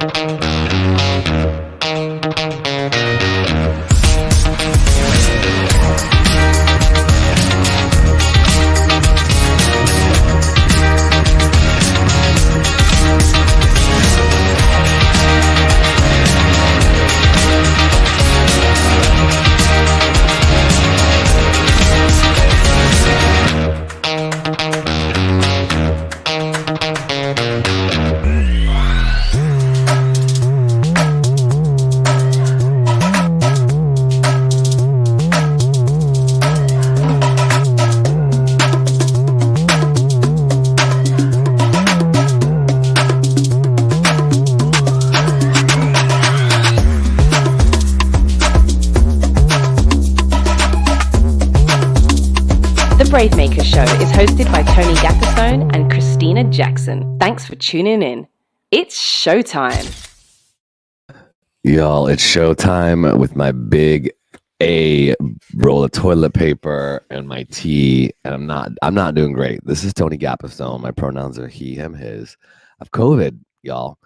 The Bravemakers Show is hosted by Tony Gaffestone and Christina Jackson. Thanks for tuning in. It's showtime. Y'all, it's showtime with my big A roll of toilet paper and my tea, and I'm not doing great. This is Tony Gaffestone. My pronouns are he, him, his. I've COVID, y'all.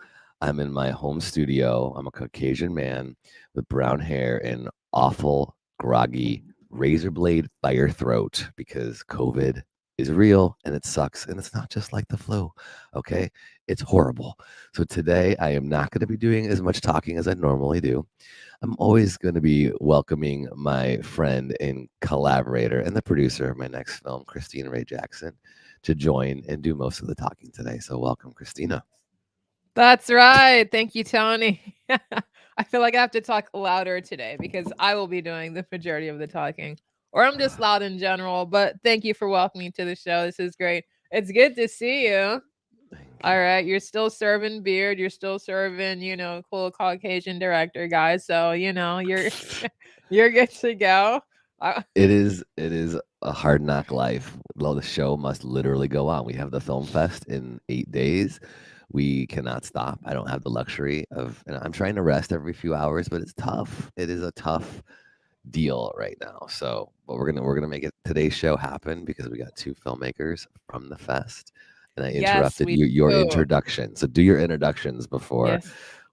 I'm in my home studio. I'm a Caucasian man with brown hair and awful, groggy, razor blade fire throat because COVID is real and it sucks, and it's not just like the flu, okay? It's horrible. So today I am not going to be doing as much talking as I normally do. I'm always going to be welcoming my friend and collaborator and the producer of my next film, Christina Ray Jackson, to join and do most of the talking today. So welcome, Christina. That's right. Thank you, Tony. I feel like I have to talk louder today because I will be doing the majority of the talking, or I'm just loud in general. But thank you for welcoming to the show. This is great. It's good to see you. All right. You're still serving beard. You're still serving, cool Caucasian director guy. So, you're you're good to go. It is a hard knock life. Well, the show must literally go on. We have the film fest in 8 days. We cannot stop. I don't have the luxury of, and I'm trying to rest every few hours, but it's tough. It is a tough deal right now. So, but we're gonna make it today's show happen because we got two filmmakers from the fest, and I interrupted your introduction. So do your introductions before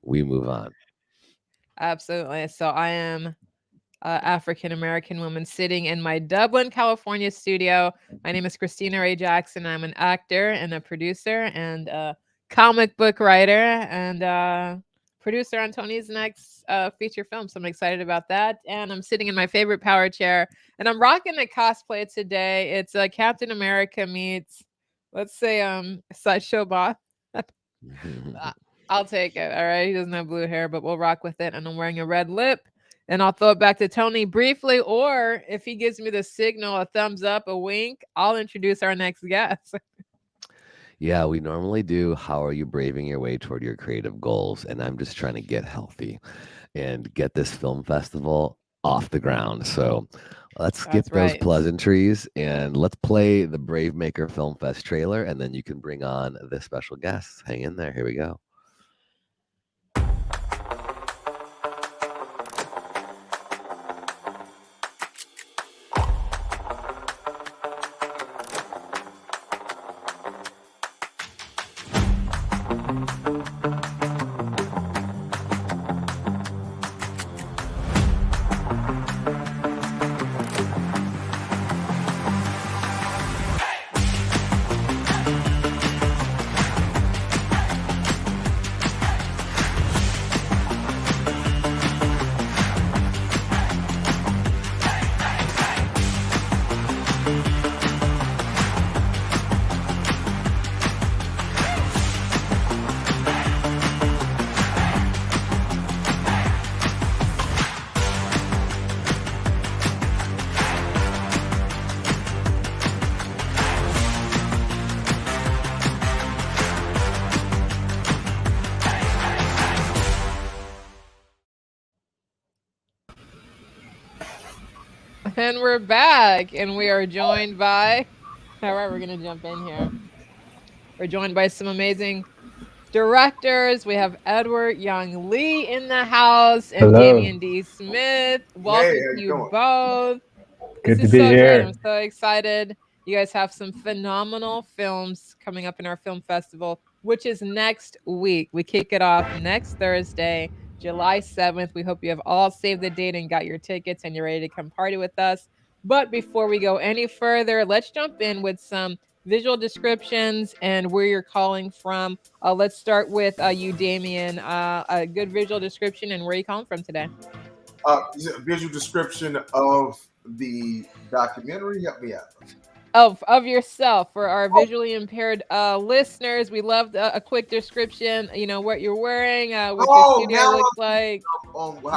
we move on. Absolutely. So I am African-American woman sitting in my Dublin, California studio. My name is Christina Ray Jackson. I'm an actor and a producer and a comic book writer and producer on Tony's next feature film. So I'm excited about that. And I'm sitting in my favorite power chair and I'm rocking a cosplay today. It's Captain America meets, let's say, Sideshow Bob. I'll take it. All right. He doesn't have blue hair, but we'll rock with it. And I'm wearing a red lip. And I'll throw it back to Tony briefly, or if he gives me the signal, a thumbs up, a wink, I'll introduce our next guest. Yeah, we normally do how are you braving your way toward your creative goals? And I'm just trying to get healthy and get this film festival off the ground. So let's skip those pleasantries and let's play the Brave Maker Film Fest trailer, and then you can bring on the special guests. Hang in there. Here we go. And we're back, and we are joined by, all right, we're going to jump in here. We're joined by some amazing directors. We have Edward Young Lee in the house and Damien D. Smith. Welcome to you both. Good to be here. Great. I'm so excited. You guys have some phenomenal films coming up in our film festival. which is next week. We kick it off next Thursday, July 7th. We hope you have all saved the date and got your tickets and you're ready to come party with us. But before we go any further, let's jump in with some visual descriptions and where you're calling from. Let's start with you, Damien. A good visual description and where you calling from today. Visual description of the documentary. Help me out. Of yourself for our visually impaired listeners. We love a quick description. You know what you're wearing, what your studio Now looks like.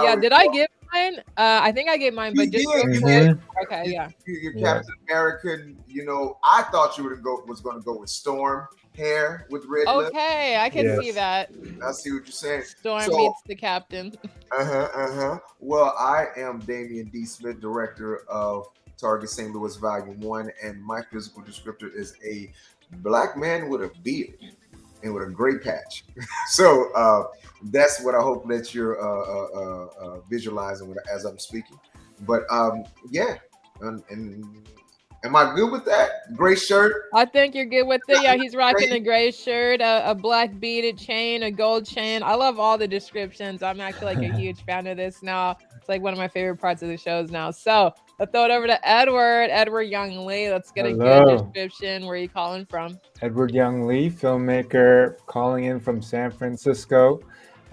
Yeah, did I give mine? I think I gave mine, but just real quick. Okay, yeah. You're Captain American. You know, I thought you was going to go with Storm hair with red lips. Okay, I can see that. I see what you're saying. Storm meets the captain. Well, I am Damien D. Smith, director of Target St. Louis Volume 1, and my physical descriptor is a black man with a beard and with a gray patch. So that's what I hope that you're visualizing as I'm speaking. But yeah, and am I good with that? Gray shirt? I think you're good with it. Yeah, he's rocking a gray shirt, a black beaded chain, a gold chain. I love all the descriptions. I'm actually like a huge fan of this now. It's like one of my favorite parts of the shows now. So let's throw it over to Edward Young Lee. Let's get a good description. Where are you calling from? Edward Young Lee, filmmaker, calling in from San Francisco.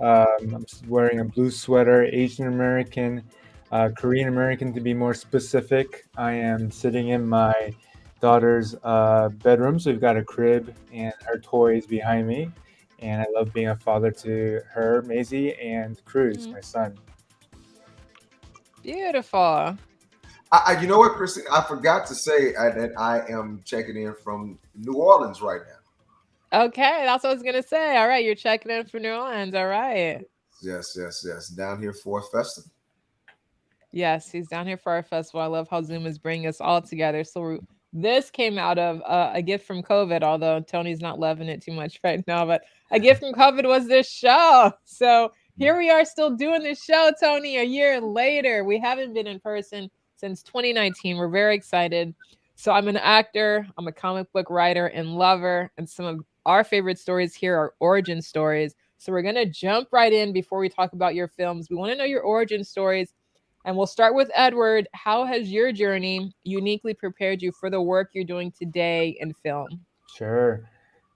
I'm wearing a blue sweater, Asian American, Korean American to be more specific. I am sitting in my daughter's bedroom. So we've got a crib and her toys behind me. And I love being a father to her, Maisie, and Cruz, my son. Beautiful. You know what, Christine? I forgot to say that I am checking in from New Orleans right now. Okay, that's what I was gonna say. All right, you're checking in from New Orleans. All right. Yes. Down here for a festival. Yes, he's down here for our festival. I love how Zoom is bringing us all together. So this came out of a gift from COVID, although Tony's not loving it too much right now. But a gift from COVID was this show. So here we are still doing this show, Tony, a year later. We haven't been in person since 2019. We're very excited. So I'm an actor, I'm a comic book writer and lover, and some of our favorite stories here are origin stories. So we're going to jump right in before we talk about your films. We want to know your origin stories. And we'll start with Edward. How has your journey uniquely prepared you for the work you're doing today in film? Sure.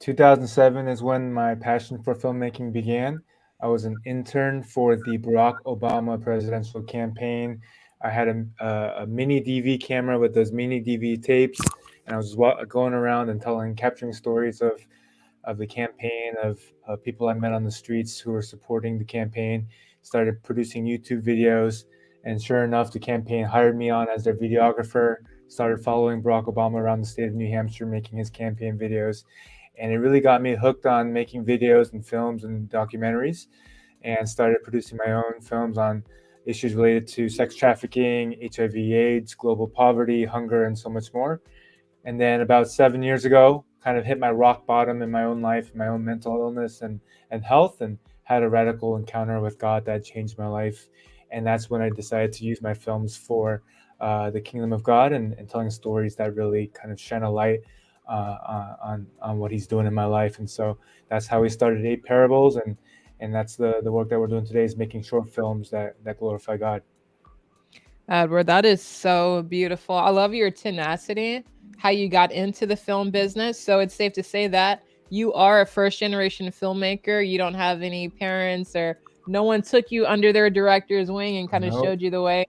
2007 is when my passion for filmmaking began. I was an intern for the Barack Obama presidential campaign. I had a mini DV camera with those mini DV tapes, and I was going around and capturing stories of the campaign, of people I met on the streets who were supporting the campaign. Started producing YouTube videos, and sure enough, the campaign hired me on as their videographer. Started following Barack Obama around the state of New Hampshire, making his campaign videos. And it really got me hooked on making videos and films and documentaries, and started producing my own films on issues related to sex trafficking, HIV/AIDS, global poverty, hunger, and so much more. And then about 7 years ago, kind of hit my rock bottom in my own life, my own mental illness and health, and had a radical encounter with God that changed my life. And that's when I decided to use my films for the kingdom of God and telling stories that really kind of shine a light on what he's doing in my life. And so that's how we started 8 Parables, and that's the work that we're doing today, is making short films that glorify God. Edward, that is so beautiful. I love your tenacity, how you got into the film business. So it's safe to say that you are a first generation filmmaker. You don't have any parents, or no one took you under their director's wing and kind of showed you the way.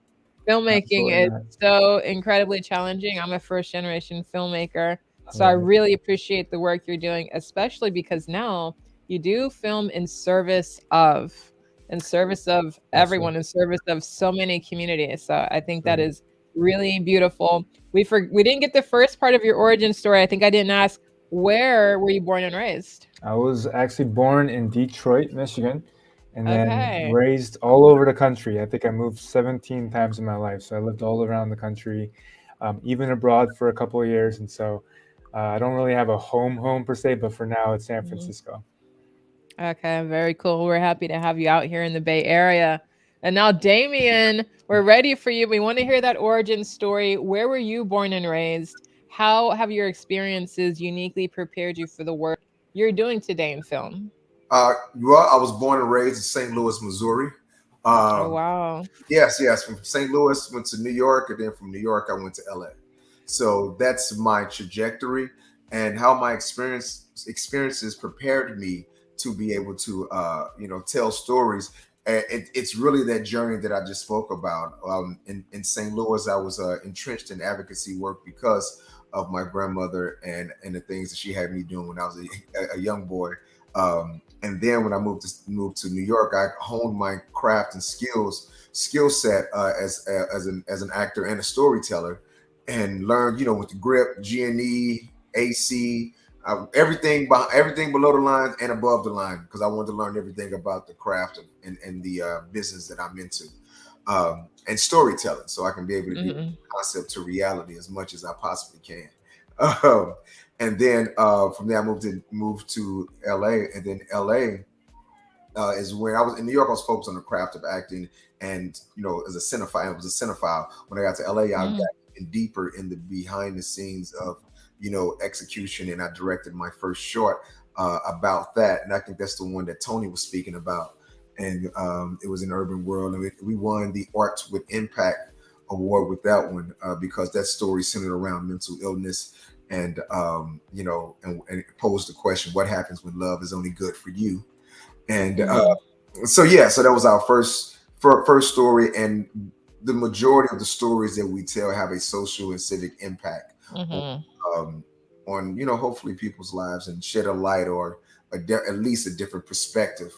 Filmmaking is so incredibly challenging. I'm a first generation filmmaker. So I really appreciate the work you're doing, especially because now you do film in service of everyone, in service of so many communities. So I think that is really beautiful. We didn't get the first part of your origin story. I think I didn't ask, where were you born and raised? I was actually born in Detroit, Michigan, and then raised all over the country. I think I moved 17 times in my life. So I lived all around the country, even abroad for a couple of years. And so I don't really have a home per se, but for now it's San Francisco. Okay, very cool. We're happy to have you out here in the Bay Area. And now, Damien, we're ready for you. We want to hear that origin story. Where were you born and raised? How have your experiences uniquely prepared you for the work you're doing today in film? Well, I was born and raised in St. Louis, Missouri. Oh, Um, wow. yes. From St. Louis, went to New York, and then from New York, I went to LA. So that's my trajectory and how my experiences prepared me to be able to, tell stories. And it's really that journey that I just spoke about. In St. Louis, I was entrenched in advocacy work because of my grandmother and the things that she had me doing when I was a young boy. And then when I moved to New York, I honed my craft and skill set as an actor and a storyteller, and learned, with the grip, G&E, AC, everything below the line and above the line, because I wanted to learn everything about the craft and the business that I'm into, and storytelling, so I can be able to get concept to reality as much as I possibly can. And then from there, I moved to LA, and then LA is where I was. In New York, I was focused on the craft of acting, and as a cinephile, I was a cinephile. When I got to LA, I got even deeper in the behind the scenes of execution, and I directed my first short about that, and I think that's the one that Tony was speaking about, and it was an urban world, and we won the Arts with Impact award with that one because that story centered around mental illness. And and it posed the question, what happens when love is only good for you? And so that was our first story, and the majority of the stories that we tell have a social and civic impact on hopefully people's lives, and shed a light or at least a different perspective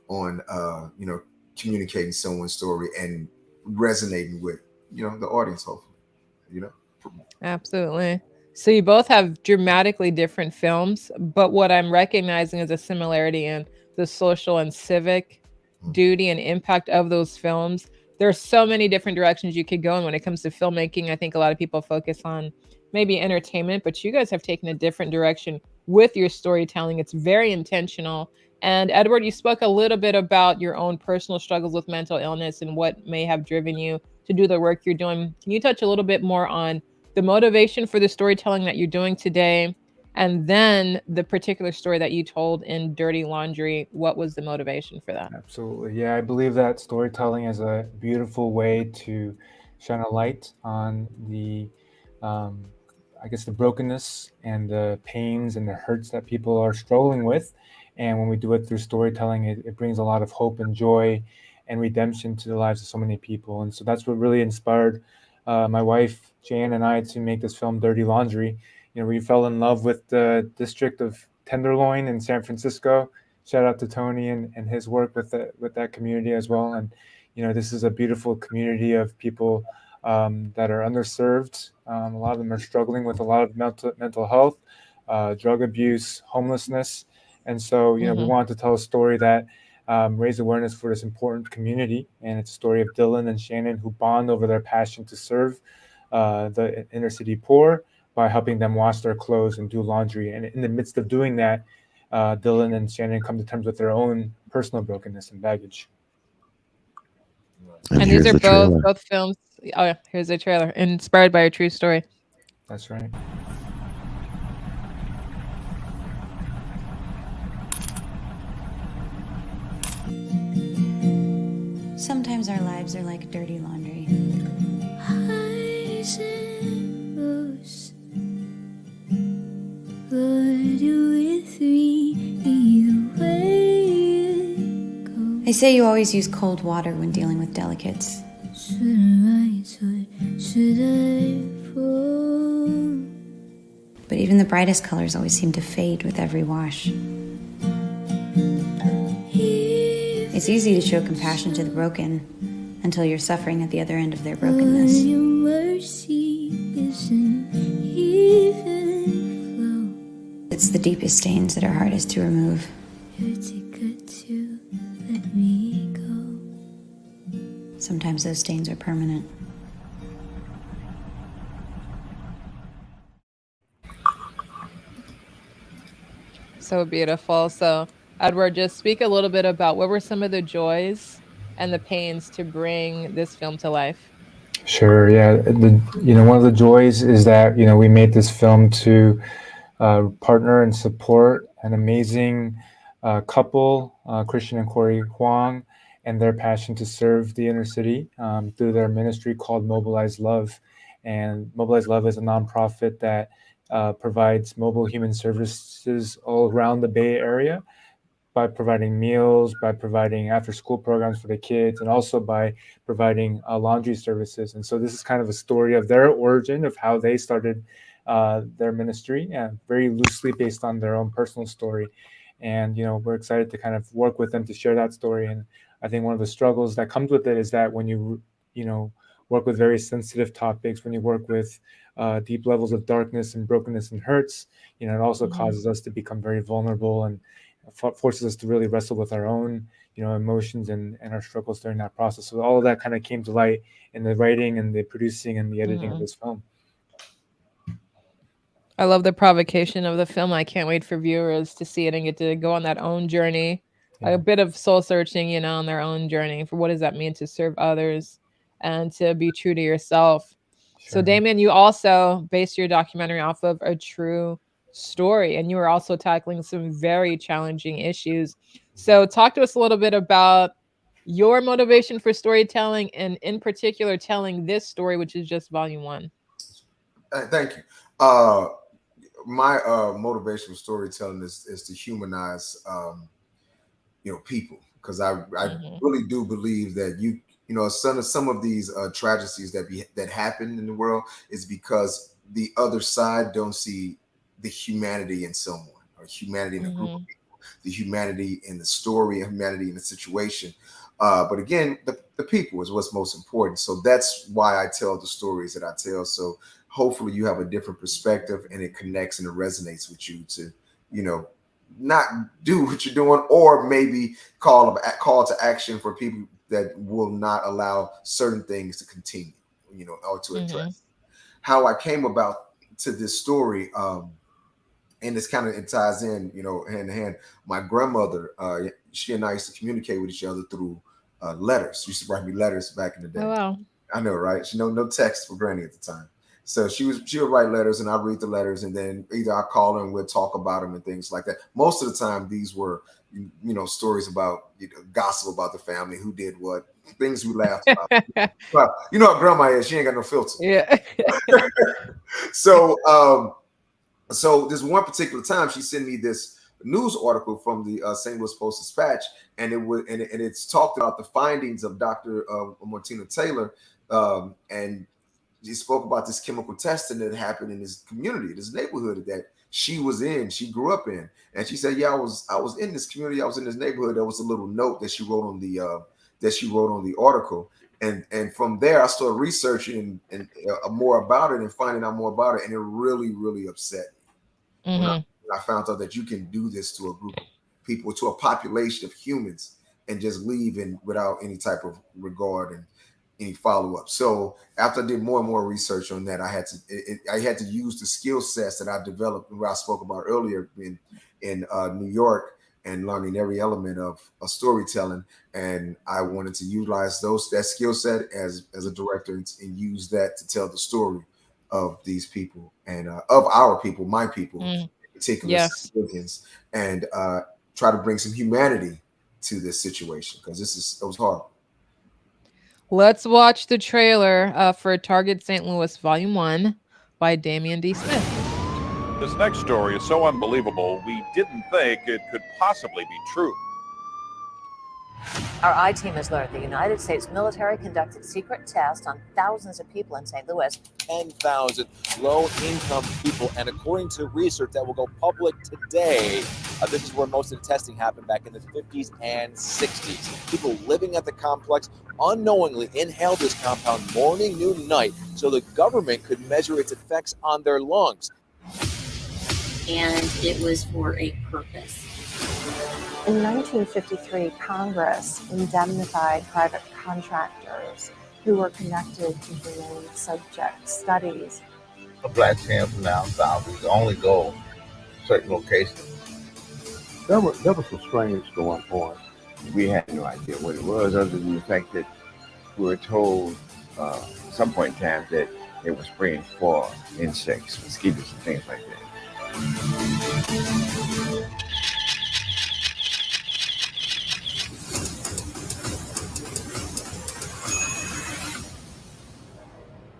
on communicating someone's story and resonating with the audience, hopefully. Absolutely. So you both have dramatically different films, but what I'm recognizing is a similarity in the social and civic duty and impact of those films. There are so many different directions you could go in when it comes to filmmaking. I think a lot of people focus on maybe entertainment, but you guys have taken a different direction with your storytelling. It's very intentional. And Edward, you spoke a little bit about your own personal struggles with mental illness and what may have driven you to do the work you're doing. Can you touch a little bit more on the motivation for the storytelling that you're doing today, and then the particular story that you told in Dirty Laundry? What was the motivation for that? Absolutely. Yeah, I believe that storytelling is a beautiful way to shine a light on the, I guess, the brokenness and the pains and the hurts that people are struggling with. And when we do it through storytelling, it brings a lot of hope and joy and redemption to the lives of so many people. And so that's what really inspired my wife, Jan, and I to make this film, Dirty Laundry. We fell in love with the district of Tenderloin in San Francisco. Shout out to Tony and his work with that community as well. And, this is a beautiful community of people that are underserved. A lot of them are struggling with a lot of mental health, drug abuse, homelessness. And so, we wanted to tell a story that raise awareness for this important community. And it's a story of Dylan and Shannon, who bond over their passion to serve the inner city poor by helping them wash their clothes and do laundry. And in the midst of doing that, Dylan and Shannon come to terms with their own personal brokenness and baggage. And these are both films. Oh, yeah, here's a trailer inspired by a true story. That's right. Sometimes our lives are like dirty laundry. They say you always use cold water when dealing with delicates. But even the brightest colors always seem to fade with every wash. It's easy to show compassion to the broken until you're suffering at the other end of their brokenness. It's the deepest stains that are hardest to remove. Sometimes those stains are permanent. So beautiful. So, Edward, just speak a little bit about what were some of the joys and the pains to bring this film to life. Sure. Yeah. One of the joys is that we made this film to partner and support an amazing couple, Christian and Corey Huang, and their passion to serve the inner city through their ministry called Mobilize Love. And Mobilize Love is a nonprofit that provides mobile human services all around the Bay Area by providing meals, by providing after-school programs for the kids, and also by providing laundry services. And so this is kind of a story of their origin, of how they started their ministry, and very loosely based on their own personal story. And we're excited to kind of work with them to share that story. And I think one of the struggles that comes with it is that when you work with very sensitive topics, when you work with deep levels of darkness and brokenness and hurts, it also causes us to become very vulnerable and forces us to really wrestle with our own emotions and our struggles during that process. So all of that kind of came to light in the writing and the producing and the editing of this film. I love the provocation of the film. I can't wait for viewers to see it and get to go on that own journey, a bit of soul searching, on their own journey for what does that mean to serve others and to be true to yourself. Sure. So Damien, you also based your documentary off of a true story, and you were also tackling some very challenging issues. So talk to us a little bit about your motivation for storytelling, and in particular telling this story, which is just volume 1. Thank you. My motivation for storytelling is to humanize people, because I really do believe that some of these tragedies that happen in the world is because the other side don't see the humanity in someone, or humanity in a group of people, the humanity in the story, humanity in the situation. But again, the people is what's most important. So that's why I tell the stories that I tell. So hopefully you have a different perspective and it connects and it resonates with you to, not do what you're doing, or maybe call to action for people that will not allow certain things to continue, or to address. How I came about to this story, and this kind of it ties in, hand in hand. My grandmother, she and I used to communicate with each other through letters. She used to write me letters back in the day. Oh, wow. I know, right? She no text for Granny at the time. So she would write letters, and I'd read the letters, and then either I call her and we'd talk about them and things like that. Most of the time, these were, stories about gossip about the family, who did what, things we laughed about. But you know how grandma is; she ain't got no filter. Yeah. So this one particular time, she sent me this news article from the St. Louis Post-Dispatch, and it's talked about the findings of Dr. Martina Taylor, and she spoke about this chemical testing that happened in this community, this neighborhood that she grew up in. And she said, I was in this community, I was in this neighborhood. There was a little note that she wrote on the article. And from there, I started researching and more about it and finding out more about it. And it really, really upset me. When I found out that you can do this to a group of people, to a population of humans, and just leave without any type of regard and any follow-up. So after I did more and more research on that, I had to use the skill sets that I developed, where I spoke about earlier in New York, and learning every element of storytelling. And I wanted to utilize that skill set as a director, and use that to tell the story of these people, and of our people, my people, in particular, civilians, and try to bring some humanity to this situation, because it was hard. Let's watch the trailer for Target St. Louis Volume 1 by Damien D. Smith. This next story is so unbelievable, we didn't think it could possibly be true. Our I-team has learned the United States military conducted secret tests on thousands of people in St. Louis. 10,000 low-income people, and according to research that will go public today, this is where most of the testing happened back in the 50s and 60s. People living at the complex unknowingly inhaled this compound morning, noon, night, so the government could measure its effects on their lungs. And it was for a purpose. In 1953, Congress indemnified private contractors who were connected to human subject studies. A black man from down south would only go to certain locations. There was some strange going on. We had no idea what it was, other than the fact that we were told at some point in time that it was spraying for insects, mosquitoes, and things like that.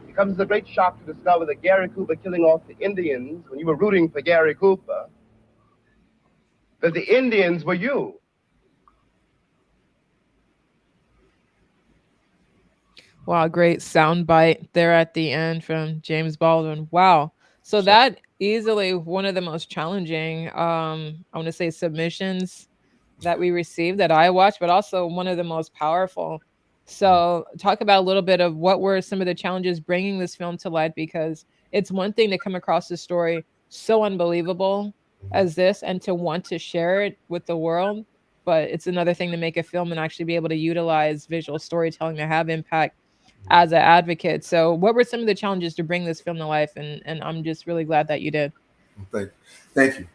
It comes as a great shock to discover that Gary Cooper killing off the Indians when you were rooting for Gary Cooper, that the Indians were you. Wow, great soundbite there at the end from James Baldwin. Wow. So that easily one of the most challenging, I want to say, submissions that we received that I watched, but also one of the most powerful. So talk about a little bit of what were some of the challenges bringing this film to light, because it's one thing to come across the story so unbelievable as this and to want to share it with the world, but it's another thing to make a film and actually be able to utilize visual storytelling to have impact as an advocate. So what were some of the challenges to bring this film to life? And I'm just really glad that you did. Thank you.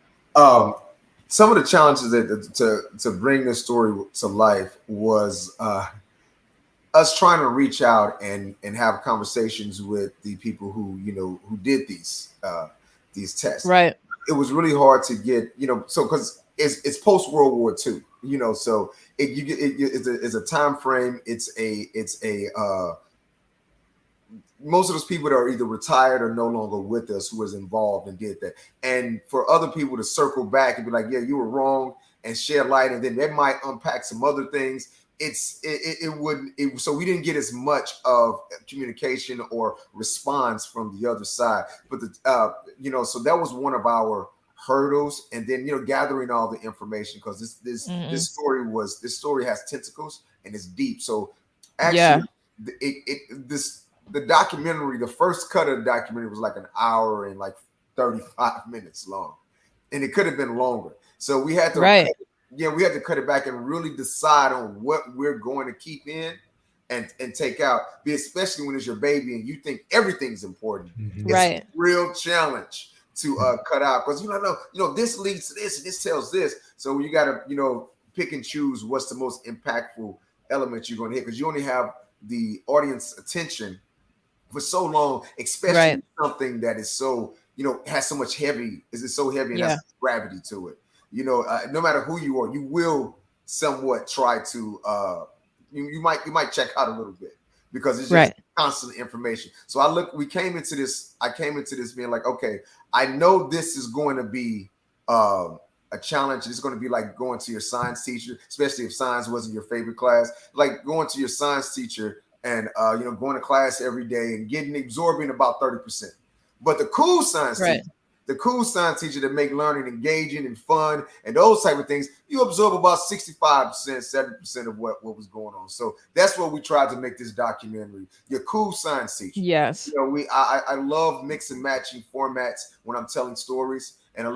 Some of the challenges to bring this story to life was us trying to reach out and have conversations with the people who did these tests. Right. It was really hard to get, so because it's post World War II, so it's a time frame. It's a most of those people that are either retired or no longer with us who was involved and did that. And for other people to circle back and be like, yeah, you were wrong, and shed light, and then that might unpack some other things. So we didn't get as much of communication or response from the other side. But so that was one of our hurdles. And then gathering all the information, because this story has tentacles and it's deep. So actually, the documentary, the first cut of the documentary was like an hour and like 35 minutes long, and it could have been longer. So we had to, we had to cut it back and really decide on what we're going to keep in and take out. Especially when it's your baby and you think everything's important. It's a real challenge to cut out, because this leads to this and this tells this. So you got to pick and choose what's the most impactful element you're going to hit, because you only have the audience attention for so long, especially something that is so has so much heavy. Is it so heavy and has gravity to it? No matter who you are, you will somewhat try to you might check out a little bit, because it's just constant information. So I came into this being like, okay, I know this is going to be a challenge. It's going to be like going to your science teacher, especially if science wasn't your favorite class, like going to your science teacher and going to class every day and absorbing about 30%. But the cool science teacher that make learning engaging and fun and those type of things, you absorb about 65%, 70% of what was going on. So that's what we tried to make this documentary. Your cool science teacher. Yes. I love mix and matching formats when I'm telling stories and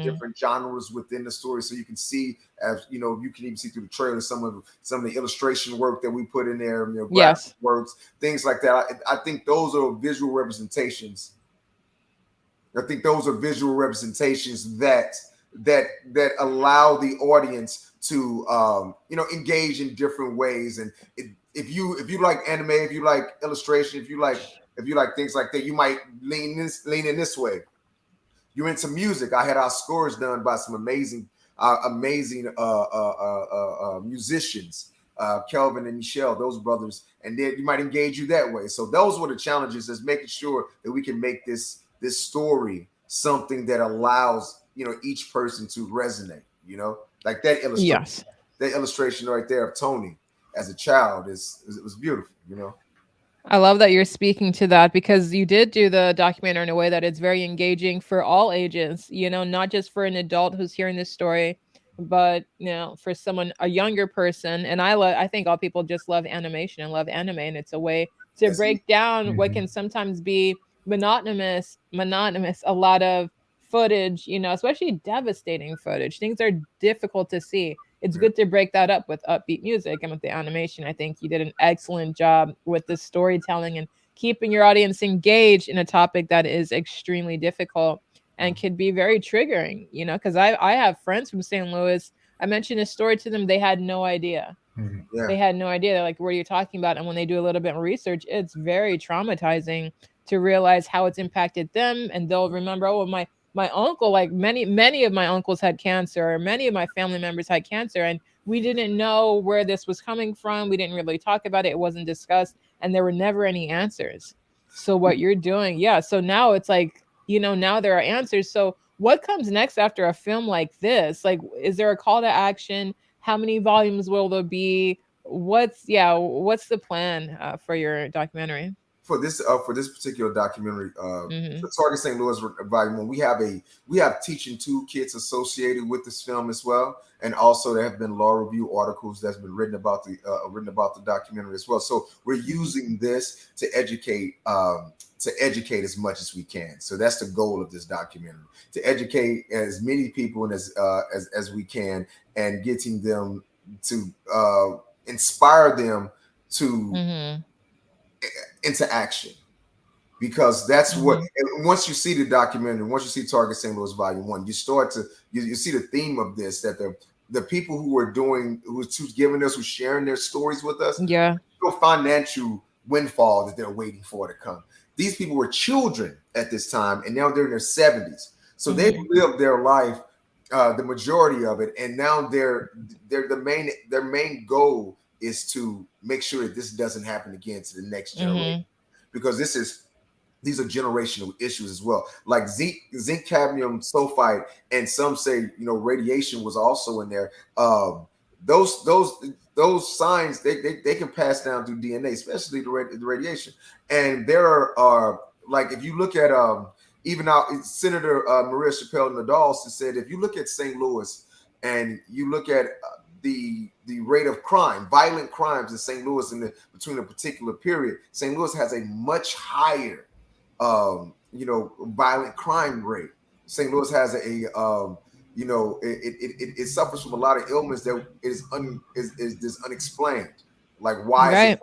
different genres within the story. So you can see, as you can even see through the trailer, some of the illustration work that we put in there, graphic works, things like that. I think those are visual representations. I think those are visual representations that allow the audience to engage in different ways. And if you like anime, if you like illustration, if you like things like that, you might lean in this way. You're into music. I had our scores done by some amazing musicians, Kelvin and Michelle, those brothers, and then you might engage you that way. So those were the challenges, is making sure that we can make this story something that allows each person to resonate. Like that illustration, that illustration right there of Tony as a child it was beautiful. I love that you're speaking to that, because you did do the documentary in a way that it's very engaging for all ages, not just for an adult who's hearing this story, but for a younger person. And I think all people just love animation and love anime, and it's a way to break down what can sometimes be monotonous, a lot of footage, especially devastating footage. Things are difficult to see. It's good to break that up with upbeat music and with the animation. I think you did an excellent job with the storytelling and keeping your audience engaged in a topic that is extremely difficult and could be very triggering, because I have friends from St. Louis. I mentioned a story to them. They had no idea. They had no idea. They're like, what are you talking about? And when they do a little bit of research, it's very traumatizing to realize how it's impacted them. And they'll remember, oh, my uncle, like many of my uncles had cancer, or many of my family members had cancer, and we didn't know where this was coming from. We didn't really talk about it. It wasn't discussed, and there were never any answers. So what you're doing, yeah. So now it's like, now there are answers. So what comes next after a film like this? Like, is there a call to action? How many volumes will there be? What's the plan for your documentary? For this particular documentary, Mhm. Target St. Louis Volume 1, we have teaching toolkits associated with this film as well, and also there have been law review articles that's been written about the documentary as well. So we're using this to educate as much as we can. So that's the goal of this documentary, to educate as many people and as we can, and getting them to inspire them to into action, because that's what, and once you see the documentary, once you see Target St. Louis Volume 1, you start to you see the theme of this, that the people who's giving us, who's sharing their stories with us, no financial windfall that they're waiting for to come. These people were children at this time, and now they're in their 70s, so they've lived their life, the majority of it, and now their main goal is to make sure that this doesn't happen again to the next generation, because these are generational issues as well. Like zinc cadmium sulfide, and some say radiation was also in there. Those signs they can pass down through DNA, especially the radiation. And there are like, if you look at even now, Senator Maria Chappelle Nadal said, if you look at St. Louis and you look at the rate of crime, violent crimes in St. Louis between a particular period, St. Louis has a much higher violent crime rate. St. Louis has it suffers from a lot of ailments that is unexplained. Like, why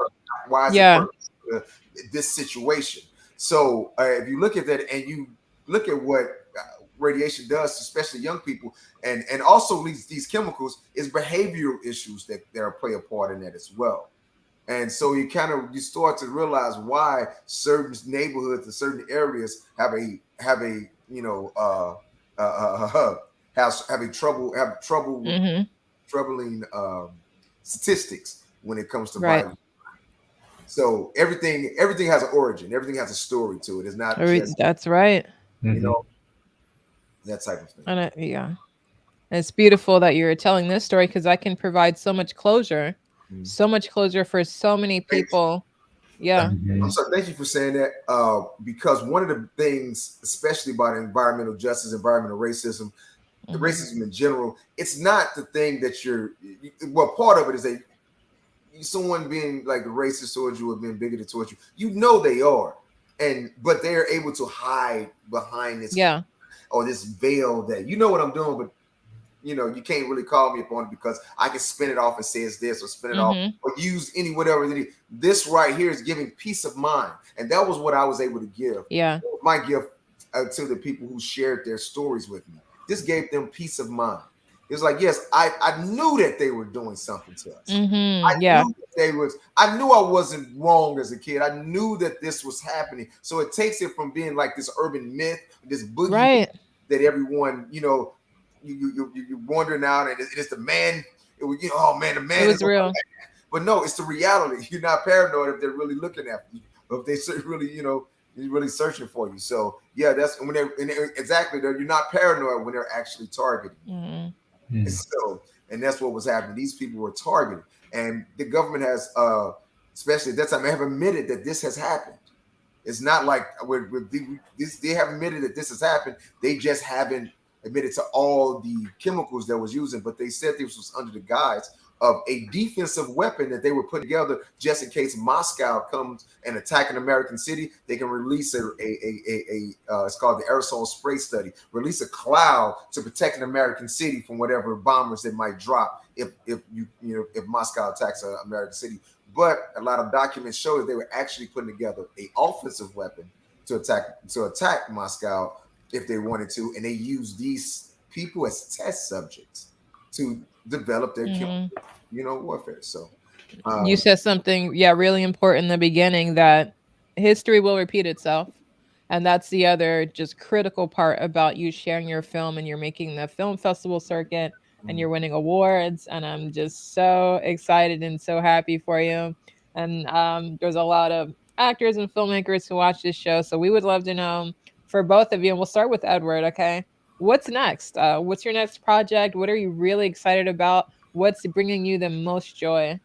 is it this situation? So if you look at that and you look at what radiation does, especially young people, and also these chemicals, is behavioral issues that play a part in that as well. And so you start to realize why certain neighborhoods and certain areas have troubling statistics when it comes to violence. So everything has an origin, everything has a story to it. It's not just, that's right. That type of thing. And it's beautiful that you're telling this story, because I can provide so much closure, for so many people. I'm sorry, thank you for saying that, because one of the things, especially about environmental justice, environmental racism, the racism in general, it's not the thing that part of it is someone being like racist towards you or being bigoted towards you. They are, but they're able to hide behind this or this veil that what I'm doing, but you can't really call me upon it because I can spin it off and say it's this, or spin it off, or use whatever it is. This right here is giving peace of mind, and that was what I was able to give. My gift to the people who shared their stories with me. This gave them peace of mind. It was like, yes, I knew that they were doing something to us. I knew I wasn't wrong as a kid. I knew that this was happening. So it takes it from being like this urban myth, this boogie that everyone, you're wandering out, and it's the man. Oh man, the man. It was real. But no, it's the reality. You're not paranoid if they're really looking at you, or if they really, really searching for you. So yeah, that's when you're not paranoid when they're actually targeting. And that's what was happening. These people were targeted, and the government has, especially at that time, they have admitted that this has happened. It's not like they have admitted that this has happened. They just haven't admitted to all the chemicals that was using, but they said this was under the guise of a defensive weapon that they were putting together just in case Moscow comes and attack an American city. They can release it's called the aerosol spray study, release a cloud to protect an American city from whatever bombers it might drop if Moscow attacks an American city. But a lot of documents show that they were actually putting together an offensive weapon to attack Moscow if they wanted to, and they used these people as test subjects to develop their warfare. So you said something really important in the beginning, that history will repeat itself. And that's the other just critical part about you sharing your film, and you're making the film festival circuit and you're winning awards. And I'm just so excited and so happy for you. And there's a lot of actors and filmmakers who watch this show. So we would love to know for both of you. And we'll start with Edward, okay? What's next? What's your next project? What are you really excited about? What's bringing you the most joy?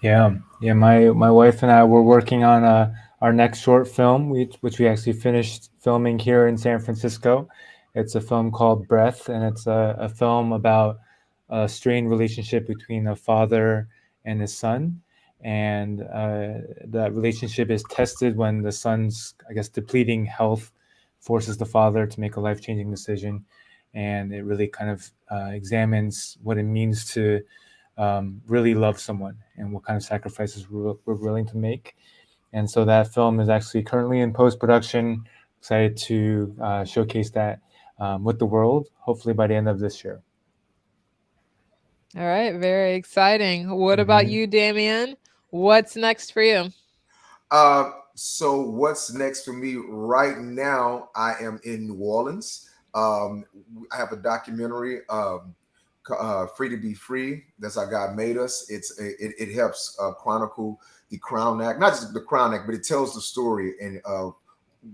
Yeah, my wife and I were working on our next short film, which we actually finished filming here in San Francisco. It's a film called Breath, and it's a film about a strained relationship between a father and his son. And that relationship is tested when the son's, I guess, depleting health forces the father to make a life-changing decision. And it really kind of examines what it means to really love someone and what kind of sacrifices we're willing to make. And so that film is actually currently in post-production. Excited to showcase that with the world, hopefully by the end of this year. All right, very exciting. What about you, Damien? What's next for you? So what's next for me right now? I am in New Orleans. I have a documentary, "Free to Be Free." That's how God made us. It helps chronicle the Crown Act, not just the Crown Act, but it tells the story and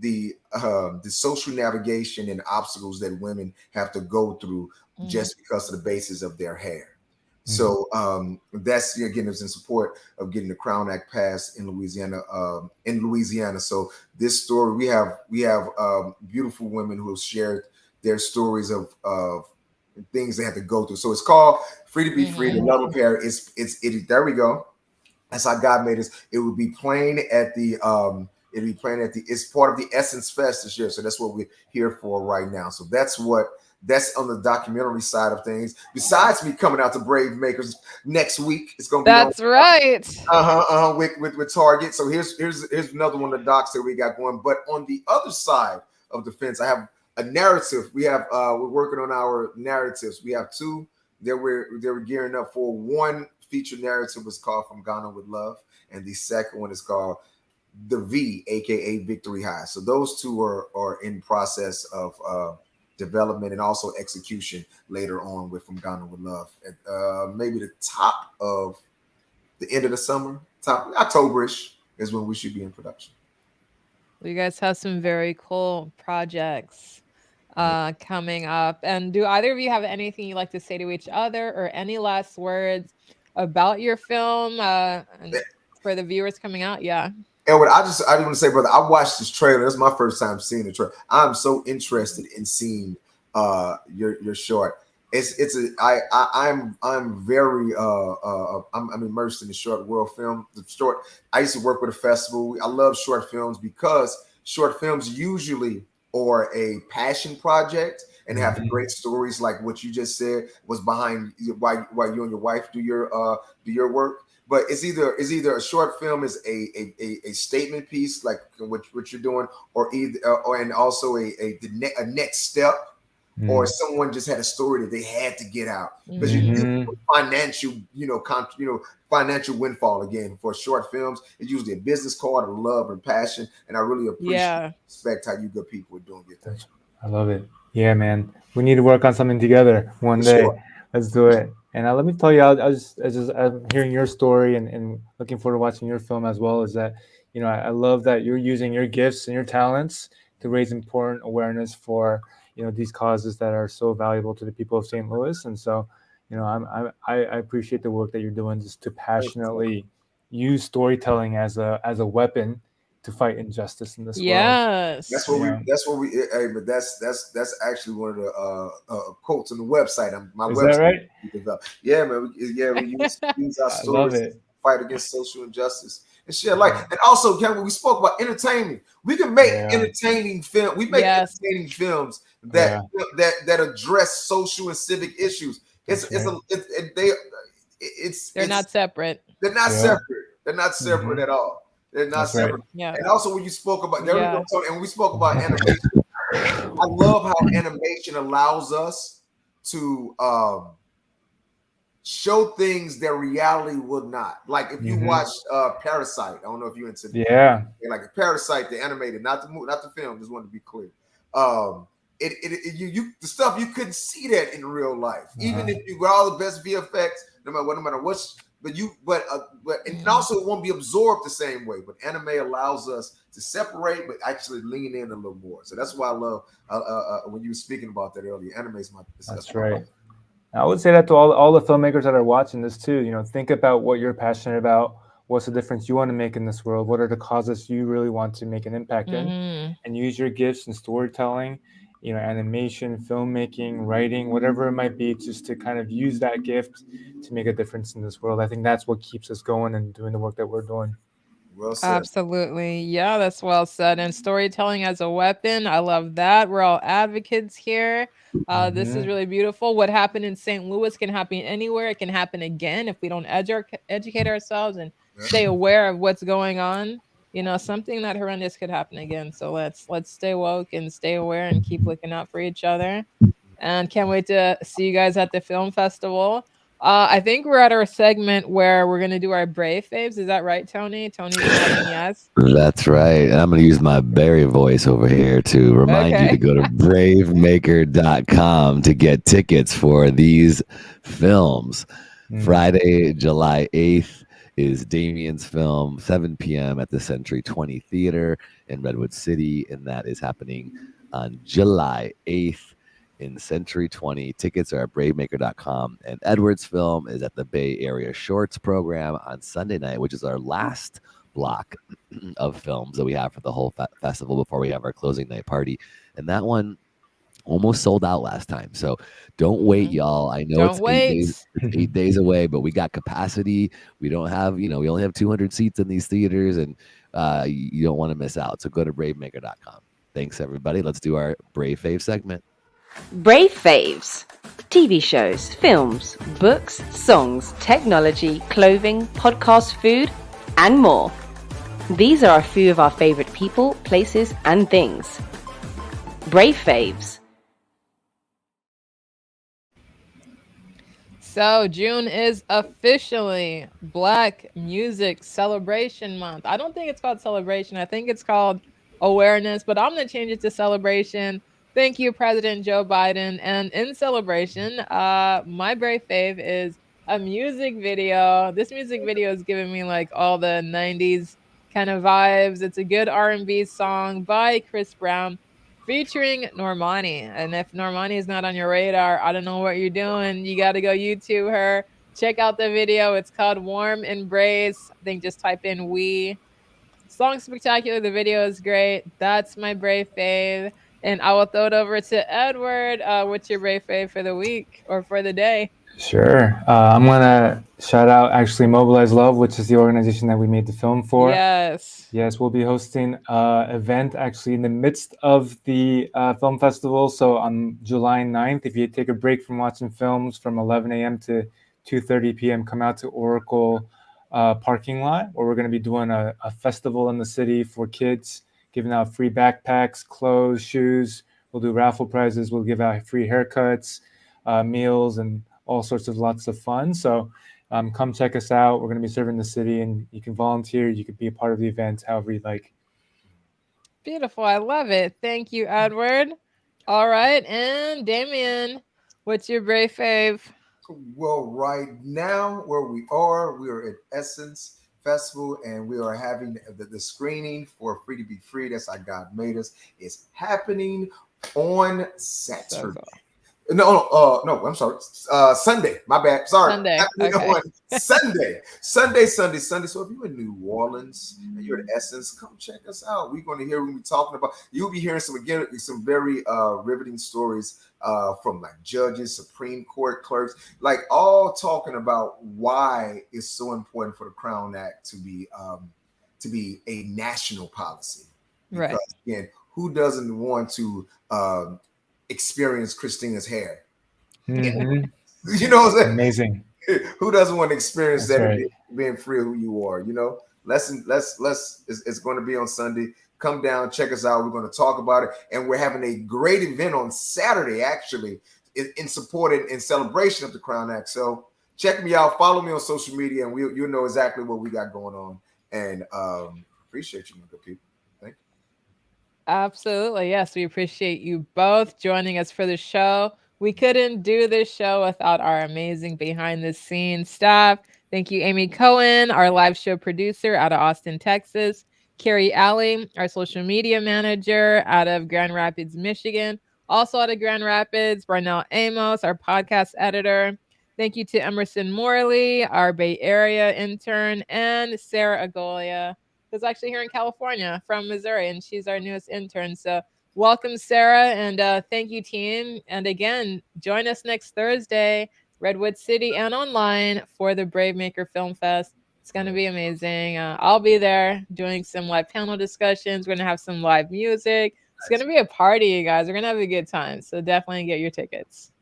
the social navigation and obstacles that women have to go through just because of the basis of their hair. So that's again, it's in support of getting the Crown Act passed in Louisiana. So this story, we have beautiful women who have shared their stories of things they had to go through. So it's called "Free to Be Free." The love affair is there we go. That's how God made us. It would be playing at the it's part of the Essence Fest this year. So that's what we're here for right now. So that's on the documentary side of things. Besides me coming out to Brave Makers next week, it's gonna be right. With Target. So here's another one of the docs that we got going. But on the other side of the fence, I have a narrative. We're working on our narratives. We have two that we're gearing up for. One feature narrative was called "From Ghana with Love," and the second one is called "The V," aka Victory High. So those two are in process of development and also execution later on with "From Ghana with Love." At maybe the top of the end of the summer, top Octoberish is when we should be in production. You guys have some very cool projects coming up. And do either of you have anything you'd like to say to each other, or any last words about your film and for the viewers coming out? Yeah. Edward, I just want to say, brother, I watched this trailer. It's my first time seeing the trailer. I'm so interested in seeing your short. I'm immersed in the short world film. The short. I used to work with a festival. I love short films because short films usually are a passion project and have great stories like what you just said was behind why you and your wife do your work. But it's either a short film is a statement piece like what you're doing, or and also a next step, or someone just had a story that they had to get out because financial financial windfall. Again, for short films, it's usually a business card of love and passion, and I really appreciate respect how you good people are doing your thing. I love it. Yeah, man, we need to work on something together one day. Sure. Let's do it. And let me tell you, I'm hearing your story and looking forward to watching your film as well. Is that, I love that you're using your gifts and your talents to raise important awareness for, these causes that are so valuable to the people of St. Louis. And so, I appreciate the work that you're doing just to passionately use storytelling as a weapon to fight injustice in this world. Yes, that's what we. Hey, but that's actually one of the quotes on the website. My Is website. That right? Yeah, man. We use our stories to fight against social injustice and shit. And also, Kevin, we spoke about entertainment. We can make entertaining film. We make entertaining films that address social and civic issues. They're not separate. They're not separate. They're not separate at all. They're not separate. Right. Yeah. And also when you spoke about and we spoke about animation. I love how animation allows us to show things that reality will not. Like if you watch Parasite, I don't know if you're into like Parasite, the animated, not the movie, not the film. Just wanted to be clear. You the stuff you couldn't see that in real life, even if you got all the best VFX, no matter what's. But and also it won't be absorbed the same way. But anime allows us to separate, but actually lean in a little more. So that's why I love when you were speaking about that earlier. Anime is that's right. I would say that to all the filmmakers that are watching this too. You know, think about what you're passionate about. What's the difference you want to make in this world? What are the causes you really want to make an impact in? And use your gifts in storytelling, you know, animation, filmmaking, writing, whatever it might be, just to kind of use that gift to make a difference in this world. I think that's what keeps us going and doing the work that we're doing. Well said. Absolutely. Yeah, that's well said. And storytelling as a weapon. I love that. We're all advocates here. This is really beautiful. What happened in St. Louis can happen anywhere. It can happen again if we don't educate ourselves and stay aware of what's going on. You know, something that horrendous could happen again. So let's stay woke and stay aware and keep looking out for each other. And can't wait to see you guys at the film festival. I think we're at our segment where we're going to do our Brave faves. Is that right, Tony? Tony's nodding yes. That's right. And I'm going to use my Barry voice over here to remind you to go to bravemaker.com to get tickets for these films. Friday, July 8th is Damien's film, 7 p.m. at the Century 20 Theater in Redwood City. And that is happening on July 8th. In Century 20. Tickets are at bravemaker.com. And Edward's film is at the Bay Area Shorts program on Sunday night, which is our last block of films that we have for the whole festival before we have our closing night party. And that one almost sold out last time. So don't wait, y'all. I know it's 8 days away, but we got capacity. We don't have, we only have 200 seats in these theaters, and you don't want to miss out. So go to bravemaker.com. Thanks, everybody. Let's do our Brave Fave segment. Brave Faves. TV shows, films, books, songs, technology, clothing, podcast, food, and more. These are a few of our favorite people, places, and things. Brave Faves. So June is officially Black Music Celebration Month. I don't think it's called celebration. I think it's called awareness, but I'm going to change it to celebration. Thank you, President Joe Biden. And in celebration, my brave fave is a music video. This music video is giving me like all the 90s kind of vibes. It's a good R&B song by Chris Brown featuring Normani. And if Normani is not on your radar, I don't know what you're doing. You got to go YouTube her. Check out the video. It's called Warm Embrace. I think just type in "we." Song spectacular. The video is great. That's my brave fave. And I will throw it over to Edward. What's your brave fave for the week or for the day? Sure. I'm going to shout out actually Mobilize Love, which is the organization that we made the film for. Yes. Yes, we'll be hosting an event actually in the midst of the film festival. So on July 9th, if you take a break from watching films from 11 a.m. to 2:30 p.m., come out to Oracle parking lot, where we're going to be doing a festival in the city for kids, giving out free backpacks, clothes, shoes. We'll do raffle prizes. We'll give out free haircuts, meals, and all sorts of lots of fun. So come check us out. We're going to be serving the city, and you can volunteer. You could be a part of the event however you'd like. Beautiful. I love it. Thank you, Edward. All right. And Damien, what's your brave fave? Well, right now where we are at Essence Festival, and we are having the screening for Free to Be Free. That's how God Made Us. It's happening on Saturday. No, I'm sorry. Sunday. My bad. Sorry. Sunday. Okay. Sunday. So if you're in New Orleans and you're at Essence, come check us out. We're going to hear what we're talking about. You'll be hearing some very riveting stories from like judges, Supreme Court clerks, like all talking about why it's so important for the Crown Act to be a national policy. Because, right. Again, who doesn't want to experience Christina's hair? Mm-hmm. You know what I'm saying? Amazing. Who doesn't want to experience That's that, right. being free of who you are? It's going to be on Sunday. Come down, check us out. We're going to talk about it, and we're having a great event on Saturday, actually, in support and in celebration of the Crown Act. So check me out. Follow me on social media, and you'll know exactly what we got going on. And appreciate you, my good people. Thank you. Absolutely. Yes, we appreciate you both joining us for the show. We couldn't do this show without our amazing behind the scenes staff. Thank you, Amy Cohen, our live show producer out of Austin, Texas. Carrie Alley, our social media manager out of Grand Rapids, Michigan. Also out of Grand Rapids, Barnell Amos, our podcast editor. Thank you to Emerson Morley, our Bay Area intern, and Sarah Agolia, who's actually here in California from Missouri, and she's our newest intern. So welcome, Sarah, and thank you, team. And again, join us next Thursday, Redwood City and online for the Brave Maker Film Fest. It's going to be amazing. I'll be there doing some live panel discussions. We're going to have some live music. It's going to be a party, you guys. We're going to have a good time. So definitely get your tickets.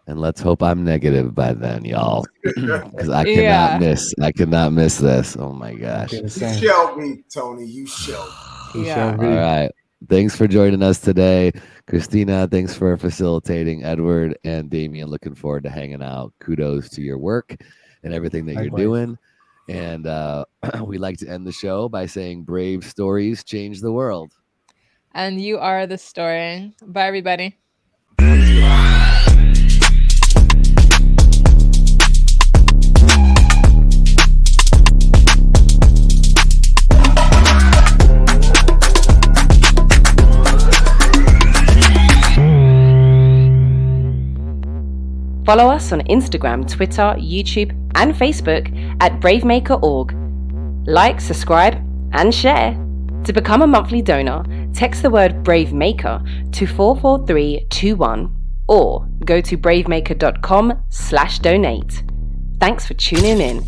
And let's hope I'm negative by then, y'all, because I cannot miss this. Oh my gosh! You shall be, Tony. You shall be. All right. Thanks for joining us today, Christina. Thanks for facilitating. Edward and Damien, looking forward to hanging out. Kudos to your work and everything that you're doing. And we like to end the show by saying, "Brave stories change the world." And you are the story. Bye, everybody. Follow us on Instagram, Twitter, YouTube, and Facebook at bravemaker.org. Like, subscribe, and share. To become a monthly donor, text the word BraveMaker to 44321 or go to bravemaker.com/donate. Thanks for tuning in.